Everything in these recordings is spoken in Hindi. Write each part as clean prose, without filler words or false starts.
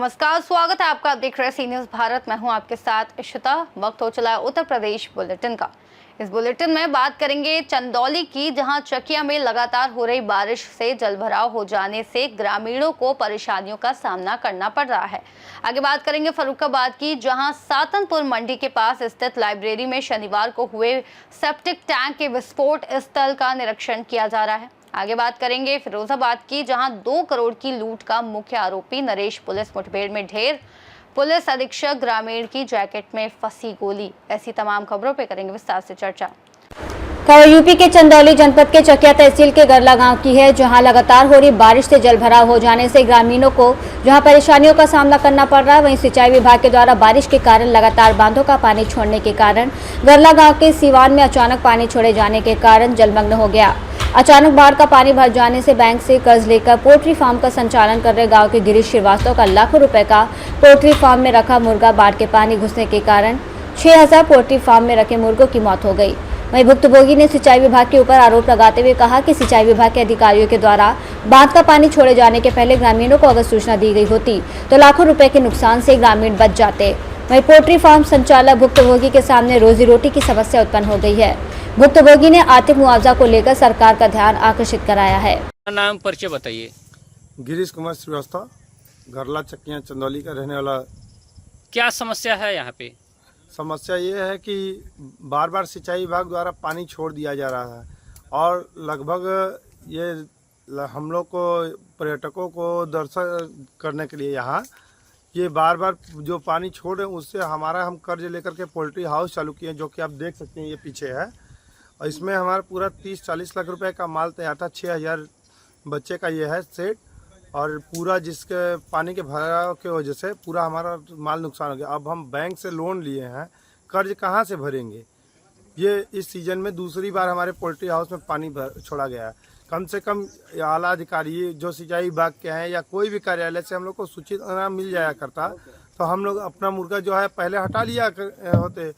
नमस्कार, स्वागत है आपका। आप देख रहे हैं सी न्यूज़ भारत। मैं हूं आपके साथ इशिता। वक्त हो चला है उत्तर प्रदेश बुलेटिन का। इस बुलेटिन में बात करेंगे चंदौली की, जहां चकिया में लगातार हो रही बारिश से जलभराव हो जाने से ग्रामीणों को परेशानियों का सामना करना पड़ रहा है। आगे बात करेंगे फर्रुखाबाद की, जहां सातनपुर मंडी के पास स्थित लाइब्रेरी में शनिवार को हुए सेप्टिक टैंक के विस्फोट स्थल का निरीक्षण किया जा रहा है। आगे बात करेंगे फिरोजाबाद की, जहां 2 करोड़ की लूट का मुख्य आरोपी नरेश पुलिस मुठभेड़ में ढेर, पुलिस अधीक्षक ग्रामीण की जैकेट में फंसी गोली। ऐसी तमाम खबरों पे करेंगे विस्तार से चर्चा। खबर यूपी के चंदौली जनपद के चकिया तहसील के गरला गांव की है, जहां लगातार हो रही बारिश से जलभराव हो जाने से ग्रामीणों को जहां परेशानियों का सामना करना पड़ रहा है, वहीं सिंचाई विभाग के द्वारा बारिश के कारण लगातार बांधों का पानी छोड़ने के कारण गरला गांव के सीवान में अचानक पानी छोड़े जाने के कारण जलमग्न हो गया। अचानक बाढ़ का पानी भर जाने से बैंक से कर्ज लेकर पोल्ट्री फार्म का संचालन कर रहे गांव के गिरीश श्रीवास्तव का लाखों रुपए का पोल्ट्री फार्म में रखा मुर्गा बाढ़ के पानी घुसने के कारण 6000 पोल्ट्री फार्म में रखे मुर्गों की मौत हो गई। वहीं भुक्तभोगी ने सिंचाई विभाग के ऊपर आरोप लगाते हुए कहा कि सिंचाई विभाग के अधिकारियों के द्वारा बांध का पानी छोड़े जाने के पहले ग्रामीणों को अगर सूचना दी गई होती तो लाखों रुपए के नुकसान से ग्रामीण बच जाते। वहीं पोल्ट्री फार्म संचालक भुक्तभोगी के सामने रोजी रोटी की समस्या उत्पन्न हो गई है। भुक्तभोगी ने आर्थिक मुआवजा को लेकर सरकार का ध्यान आकर्षित कराया है। नाम परिचय बताइए। गिरीश कुमार श्रीवास्तव, गरला चकिया चंदौली का रहने वाला। क्या समस्या है यहाँ पे? समस्या ये है कि बार बार सिंचाई विभाग द्वारा पानी छोड़ दिया जा रहा है और लगभग ये हम लोग को पर्यटकों को दर्शन करने के लिए यहाँ ये बार बार जो पानी छोड़ रहे हैं उससे हम कर्ज लेकर के पोल्ट्री हाउस चालू किए, जो कि आप देख सकते हैं ये पीछे है। और इसमें हमारा पूरा 30-40 लाख रुपए का माल तैयार था। 6000 बच्चे का ये है सेट, और पूरा जिसके पानी के भराव की वजह से पूरा हमारा माल नुकसान हो गया। अब हम बैंक से लोन लिए हैं, कर्ज कहाँ से भरेंगे? ये इस सीजन में दूसरी बार हमारे पोल्ट्री हाउस में पानी छोड़ा गया है। कम से कम आला अधिकारी जो सिंचाई विभाग के हैं या कोई भी कार्यालय से हम लोग को सूचित मिल जाया करता तो हम लोग अपना मुर्गा जो है पहले हटा लिया होते।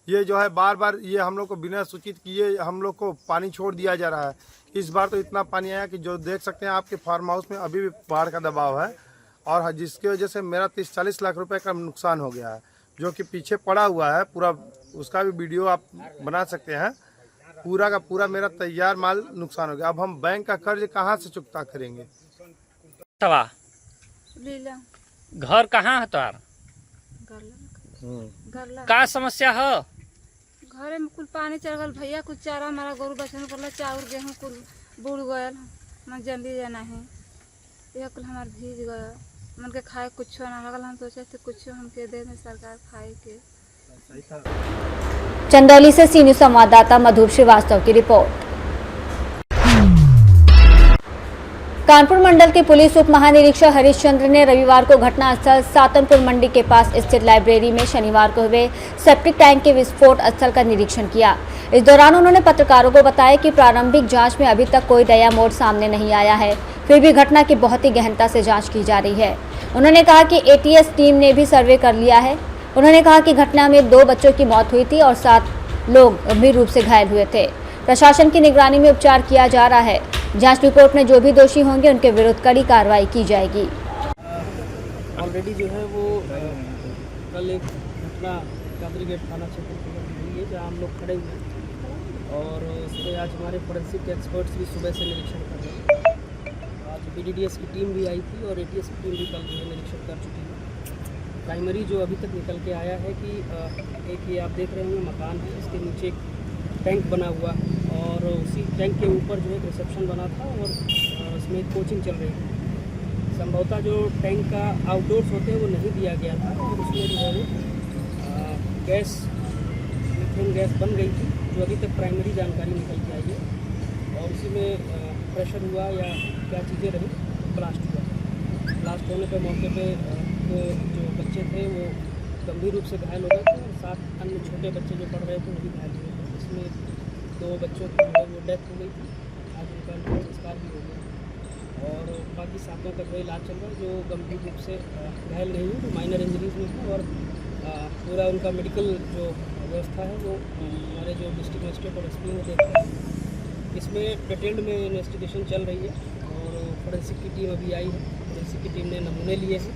ये जो है बार बार ये हम लोग को बिना सूचित किए हम लोग को पानी छोड़ दिया जा रहा है। इस बार तो इतना पानी आया कि जो देख सकते हैं आपके फार्म हाउस में अभी भी बाढ़ का दबाव है, और जिसकी वजह से मेरा 30-40 लाख रुपए का नुकसान हो गया है, जो कि पीछे पड़ा हुआ है पूरा। उसका भी वीडियो आप बना सकते हैं। पूरा का पूरा मेरा तैयार माल नुकसान हो गया। अब हम बैंक का कर्ज कहाँ से चुकता करेंगे? घर कहाँ है तार? का समस्या है? घरे में कुल पानी चढ़ गल भैया, कुछ चारा हमारा गोरु बचन पड़ला, चाउर गेहूँ कुल बुड़ गयल, मन जल्दी जाना है। यह कुल हमार भीज गया, मन के खाए कुछ ना लगल। हम सोचे थे कुछ हमके दे में सरकार खाए के। चंदौली से सी न्यूज़ संवाददाता मधुर श्रीवास्तव की रिपोर्ट। कानपुर मंडल के पुलिस उप महानिरीक्षक हरीश चंद्र ने रविवार को घटनास्थल सातनपुर मंडी के पास स्थित लाइब्रेरी में शनिवार को हुए सेप्टिक टैंक के विस्फोट स्थल का निरीक्षण किया। इस दौरान उन्होंने पत्रकारों को बताया कि प्रारंभिक जांच में अभी तक कोई दया मोड़ सामने नहीं आया है, फिर भी घटना की बहुत ही गहनता से जांच की जा रही है। उन्होंने कहा कि एटीएस टीम ने भी सर्वे कर लिया है। उन्होंने कहा कि घटना में 2 बच्चों की मौत हुई थी और 7 लोग गंभीर रूप से घायल हुए थे। प्रशासन की निगरानी में उपचार किया जा रहा है। जांच रिपोर्ट में जो भी दोषी होंगे उनके विरुद्ध कड़ी कार्रवाई की जाएगी। ऑलरेडी जो है वो कल एक घटना कादरी गेट थाना क्षेत्र में हुई है, जहाँ हम लोग खड़े हुए हैं, और उस पर आज हमारे फोरेंसिक एक्सपर्ट्स भी सुबह से निरीक्षण कर रहे हैं। आज BDDS की टीम भी आई थी और ATS की टीम भी कल जो है निरीक्षण कर चुकी है। प्राइमरी जो अभी तक निकल के आया है कि एक ये आप देख रहे होंगे मकान है, इसके नीचे एक टैंक बना हुआ है, और उसी टैंक के ऊपर जो है रिसेप्शन बना था और उसमें एक कोचिंग चल रही थी। संभवतः जो टैंक का आउटडोर्स होते हैं वो नहीं दिया गया था, और उसमें जो है गैस मीथेन गैस बन गई थी, जो अभी तक प्राइमरी जानकारी निकल के आई है। और उसी में प्रेशर हुआ या क्या चीज़ें रही, ब्लास्ट हुआ। ब्लास्ट होने पर मौके पर जो बच्चे थे वो गंभीर रूप से घायल हो गए थे, और 7 अन्य छोटे बच्चे जो पढ़ रहे थे वो भी घायल हुए थे। इसमें 2 बच्चों की वो डेथ हो गई थी, आज उनका अंतिम संस्कार भी हो गया, और बाकी 7 का जो इलाज चल रहा है, जो गंभीर रूप से घायल नहीं हुए, तो माइनर इंजरीज में है। और पूरा उनका मेडिकल जो व्यवस्था है वो हमारे जो डिस्ट्रिक्ट मजिस्ट्रेट और SP ने देखा है। इसमें डिटेल्ड में इन्वेस्टिगेशन चल रही है, और फोरेंसिक की टीम अभी आई है। फोरेंसिक की टीम ने नमूने लिए हैं,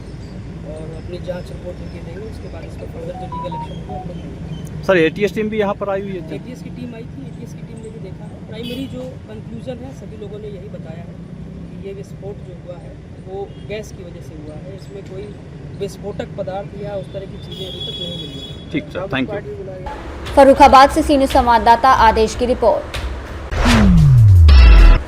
और अपनी जांच रिपोर्ट लिख के देंगे। उसके बाद इस पर फर्दर जो लीगल एक्शन होगा हम लोग लेंगे। सर एटीएस टीम भी यहाँ पर आई हुई है? एटीएस की टीम आई थी, एटीएस की टीम ने भी देखा है। प्राइमरी जो कंक्लूजन है सभी लोगों ने यही बताया है कि ये विस्फोट जो हुआ है वो गैस की वजह से हुआ है। इसमें कोई विस्फोटक पदार्थ या उस तरह की चीज़ें अभी तक नहीं मिली। ठीक सर, थैंक यू। फर्रुखाबाद से सीनियर संवाददाता आदेश की रिपोर्ट।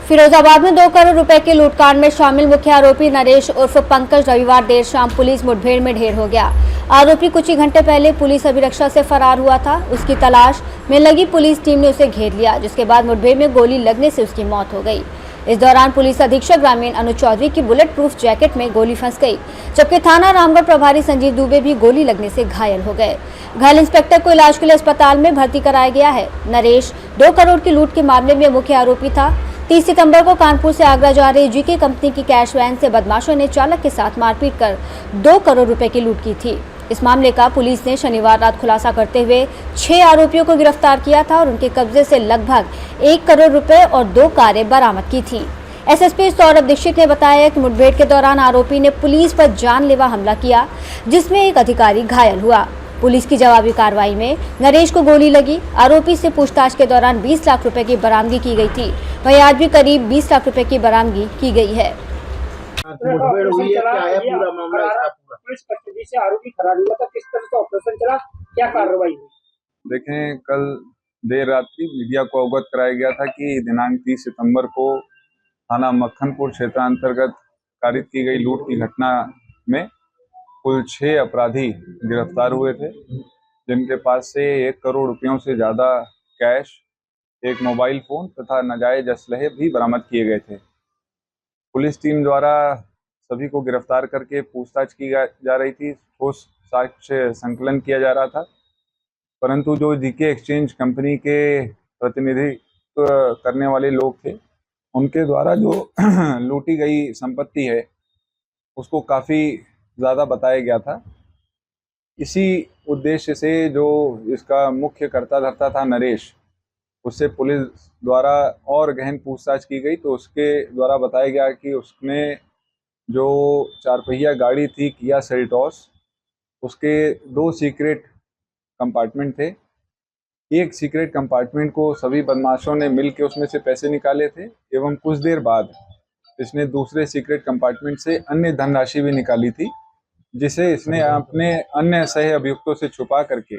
फिरोजाबाद में 2 करोड़ रुपए के लूटकांड में शामिल मुख्य आरोपी नरेश उर्फ पंकज रविवार देर शाम पुलिस मुठभेड़ में ढेर हो गया। आरोपी कुछ ही घंटे पहले पुलिस अभिरक्षा से फरार हुआ था। उसकी तलाश में लगी पुलिस टीम ने उसे घेर लिया, जिसके बाद मुठभेड़ में गोली लगने से उसकी मौत हो गई। इस दौरान पुलिस अधीक्षक ग्रामीण अनुज चौधरी की बुलेट प्रूफ जैकेट में गोली फंस गई, जबकि थाना रामगढ़ प्रभारी संजीव दुबे भी गोली लगने से घायल हो गए। घायल इंस्पेक्टर को इलाज के लिए अस्पताल में भर्ती कराया गया है। नरेश 2 करोड़ की लूट के मामले में मुख्य आरोपी था। 30 सितंबर को कानपुर से आगरा जा रही जीके कंपनी की कैश वैन से बदमाशों ने चालक के साथ मारपीट कर 2 करोड़ रुपए की लूट की थी। इस मामले का पुलिस ने शनिवार रात खुलासा करते हुए 6 आरोपियों को गिरफ्तार किया था और उनके कब्जे से लगभग 1 करोड़ रुपए और 2 कारें बरामद की थी। एसएसपी सौरभ दीक्षित ने बताया कि मुठभेड़ के दौरान आरोपी ने पुलिस पर जानलेवा हमला किया, जिसमें एक अधिकारी घायल हुआ। पुलिस की जवाबी कार्रवाई में नरेश को गोली लगी। आरोपी से पूछताछ के दौरान 20 लाख रुपए की बरामदगी की गई थी। वहीं आज भी करीब 20 लाख रुपए की बरामदगी की गई है। मुठभेड़ हुई है, क्या है पूरा मामला इसका? पूरा पुलिस कस्टडी से आरोपी फरार हुआ था, किस तरह से ऑपरेशन चला, क्या कार्रवाई हुई? देखें, कल देर रात्रि मीडिया को अवगत कराया गया था कि दिनांक 30 सितंबर को थाना मक्खनपुर क्षेत्रांतर्गत कारित की गई लूट की घटना में कुल 6 अपराधी गिरफ्तार हुए थे, जिनके पास से 1 करोड़ रुपयों से ज़्यादा कैश, एक मोबाइल फ़ोन तथा नाजायज असलहे भी बरामद किए गए थे। पुलिस टीम द्वारा सभी को गिरफ्तार करके पूछताछ की जा रही थी, ठोस साक्ष्य संकलन किया जा रहा था, परंतु जो जीके एक्सचेंज कंपनी के प्रतिनिधित्व करने वाले लोग थे, उनके द्वारा जो लूटी गई संपत्ति है उसको काफ़ी ज़्यादा बताया गया था। इसी उद्देश्य से जो इसका मुख्य कर्ता धर्ता था नरेश, उससे पुलिस द्वारा और गहन पूछताछ की गई तो उसके द्वारा बताया गया कि उसने जो 4 पहिया गाड़ी थी किया सेल्टॉस, उसके 2 सीक्रेट कंपार्टमेंट थे। एक सीक्रेट कंपार्टमेंट को सभी बदमाशों ने मिल के उसमें से पैसे निकाले थे एवं कुछ देर बाद इसने दूसरे सीक्रेट कंपार्टमेंट से अन्य धनराशि भी निकाली थी, जिसे इसने अपने अन्य सह अभियुक्तों से छुपा करके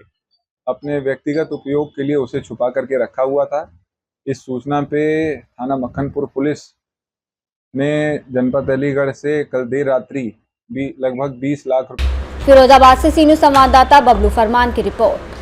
अपने व्यक्तिगत उपयोग के लिए उसे छुपा करके रखा हुआ था। इस सूचना पे थाना मक्खनपुर पुलिस ने जनपद अलीगढ़ से कल देर रात्रि भी लगभग 20 लाख रुपए। फिरोजाबाद से सीनियर संवाददाता बबलू फरमान की रिपोर्ट।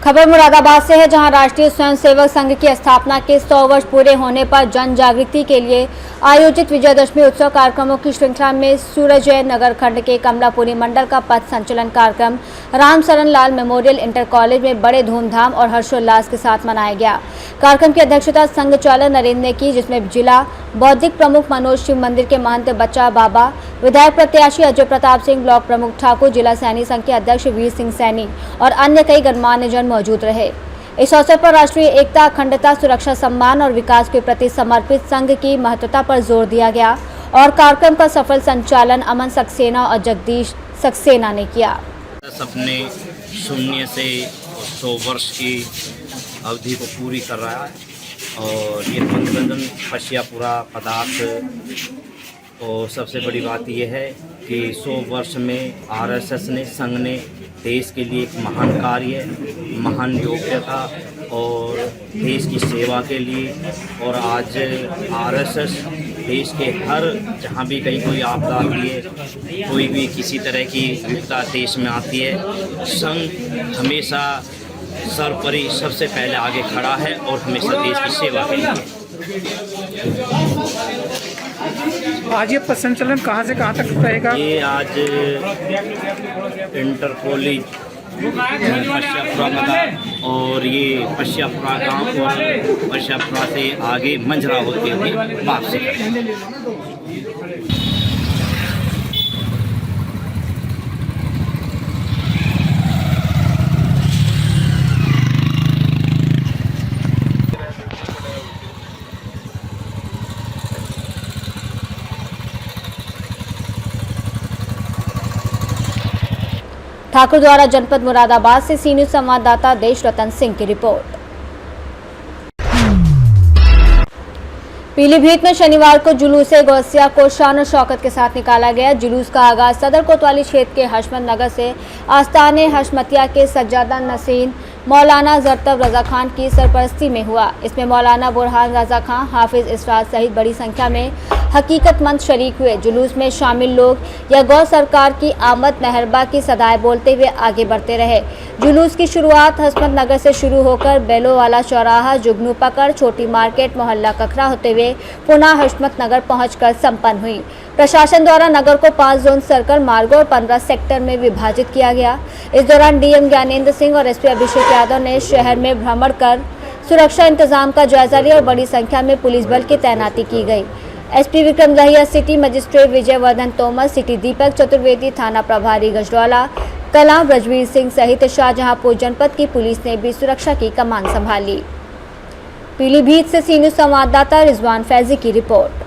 खबर मुरादाबाद से है, जहां राष्ट्रीय स्वयंसेवक संघ की स्थापना के 100 वर्ष पूरे होने पर जन जागृति के लिए आयोजित विजयदशमी उत्सव कार्यक्रमों की श्रृंखला में सूरजय नगर खंड के कमलापुरी मंडल का पथ संचलन कार्यक्रम राम शरण लाल मेमोरियल इंटर कॉलेज में बड़े धूमधाम और हर्षोल्लास के साथ मनाया गया। कार्यक्रम की अध्यक्षता संघ चालक नरेंद्र ने की, जिसमें जिला बौद्धिक प्रमुख मनोज शिव मंदिर के महंत बच्चा बाबा, विधायक प्रत्याशी अजय प्रताप सिंह, ब्लॉक प्रमुख ठाकुर, जिला सैनी संघ के अध्यक्ष वीर सिंह सैनी और अन्य कई गणमान्य जन मौजूद रहे। इस अवसर पर राष्ट्रीय एकता, अखंडता, सुरक्षा, सम्मान और विकास के प्रति समर्पित संघ की महत्वता पर जोर दिया गया और कार्यक्रम का सफल संचालन अमन सक्सेना और जगदीश सक्सेना ने किया। अपने शून्य से 100 वर्ष की अवधि को पूरी कर रहा है और ये मनोरंजन पश्यापुरा पदार्थ। और सबसे बड़ी बात यह है कि 100 वर्ष में आरएसएस ने, संघ ने देश के लिए एक महान कार्य, महान योग्यता और देश की सेवा के लिए, और आज आरएसएस देश के हर जहाँ भी कहीं कोई आपदा आती है, कोई भी किसी तरह की विपदा देश में आती है, संघ हमेशा सर्वोपरि सबसे पहले आगे खड़ा है और हमेशा देश की सेवा के लिए। आज ये पथ संचलन कहाँ से कहाँ तक रहेगा? ये आज इंटर कॉलेज पश्यापुरा का और ये पश्यापुरा गांव और पश्यापुरा से आगे मंझरा होते हुए वापसी करेंगे। ठाकुर द्वारा जनपद मुरादाबाद से सी न्यूज संवाददाता देश रतन सिंह की रिपोर्ट। पीलीभीत में शनिवार को जुलूस गौसिया को शान और शौकत के साथ निकाला गया। जुलूस का आगाज सदर कोतवाली क्षेत्र के हशमत नगर से आस्ताने हशमतिया के सज्जादा नसीन मौलाना जरतब रजा खान की सरपरस्ती में हुआ। इसमें मौलाना बुरहान रजा खान, हाफिज इसरात सहित बड़ी संख्या में हकीकतमंद शरीक हुए। जुलूस में शामिल लोग या गौ सरकार की आमद मेहरबा की सदाएं बोलते हुए आगे बढ़ते रहे। जुलूस की शुरुआत हसमत नगर से शुरू होकर बेलोवाला चौराहा, जुगनू पकड़, छोटी मार्केट, मोहल्ला कखरा होते हुए पुनः हसमत नगर पहुंचकर संपन्न हुई। प्रशासन द्वारा नगर को 5 जोन सर्कल मार्गों और 15 सेक्टर में विभाजित किया गया। इस दौरान डीएम ज्ञानेंद्र सिंह और एसपी अभिषेक यादव ने शहर में भ्रमण कर सुरक्षा इंतजाम का जायजा लिया और बड़ी संख्या में पुलिस बल की तैनाती की गई। SP Vikram Dahiya, city magistrate Vijay Vardhan Tomar, city Deepak Chaturvedi, थाना प्रभारी गजडौला कलां ब्रजवीर सिंह सहित शाहजहांपुर जनपद की पुलिस ने भी सुरक्षा की कमान संभाली। पीलीभीत से सी न्यूज संवाददाता रिजवान फैजी की रिपोर्ट।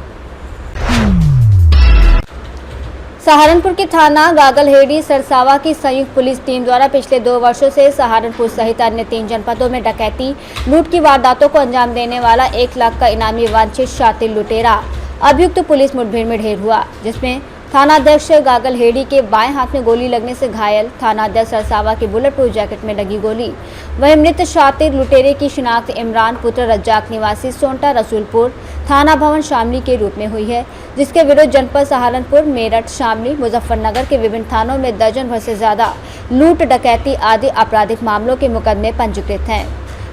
सहारनपुर के थाना गागलहेड़ी सरसावा की संयुक्त पुलिस टीम द्वारा पिछले 2 वर्षों से सहारनपुर सहित अन्य 3 जनपदों में डकैती, लूट की वारदातों को अंजाम देने वाला 1 लाख का इनामी वांछित शातिर लुटेरा अभियुक्त पुलिस मुठभेड़ में ढेर हुआ, जिसमें थानाध्यक्ष गागलहेड़ी के बाएं हाथ में गोली लगने से घायल, थानाध्यक्ष सरसावा की बुलेट प्रूफ जैकेट में लगी गोली। वहीं मृत शातिर लुटेरे की शिनाख्त इमरान पुत्र रज्जाक निवासी सोंटा रसूलपुर थाना भवन शामली के रूप में हुई है, जिसके विरुद्ध जनपद सहारनपुर, मेरठ, शामली, मुजफ्फरनगर के विभिन्न थानों में दर्जन भर से ज्यादा लूट, डकैती आदि आपराधिक मामलों के मुकदमे पंजीकृत हैं।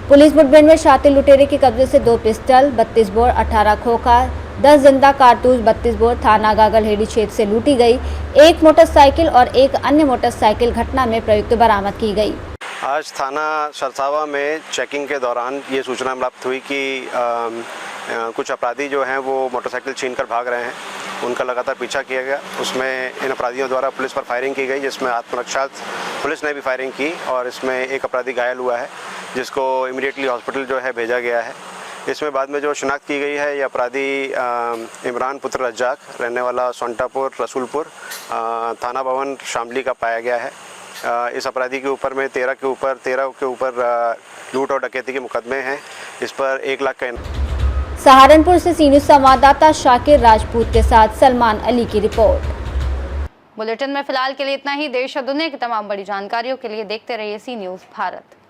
पुलिस मुठभेड़ में शातिर लुटेरे के कब्जे से 2 पिस्टल, 32 बोर, 18 खोखा, 10 जिंदा कारतूस, 32 बोर थाना गागलहेड़ी क्षेत्र से लूटी गई। 1 मोटरसाइकिल और 1 अन्य मोटरसाइकिल घटना में प्रयुक्त बरामद की गई। आज थाना सरसावा में चेकिंग के दौरान ये सूचना प्राप्त हुई कि कुछ अपराधी जो हैं वो मोटरसाइकिल छीनकर भाग रहे हैं। उनका लगातार पीछा किया गया। उसमें इन अपराधियों द्वारा पुलिस पर फायरिंग की गई, जिसमें आत्मरक्षा पुलिस ने भी फायरिंग की और इसमें एक अपराधी घायल हुआ है, जिसको इमीडिएटली हॉस्पिटल जो है भेजा गया है। इसमें बाद में जो शिनाख्त की गई है, ये अपराधी इमरान पुत्र रज्जाक, रहने वाला सोंटापुर रसूलपुर थाना भवन शामली का पाया गया है। इस अपराधी के ऊपर में 13 के ऊपर लूट और डकैती के मुकदमे हैं। इस पर 1 लाख का। सहारनपुर से सी न्यूज संवाददाता शाकिर राजपूत के साथ सलमान अली की रिपोर्ट। बुलेटिन में फिलहाल के लिए इतना ही। देश और दुनिया की तमाम बड़ी जानकारियों के लिए देखते रहिए सी न्यूज भारत।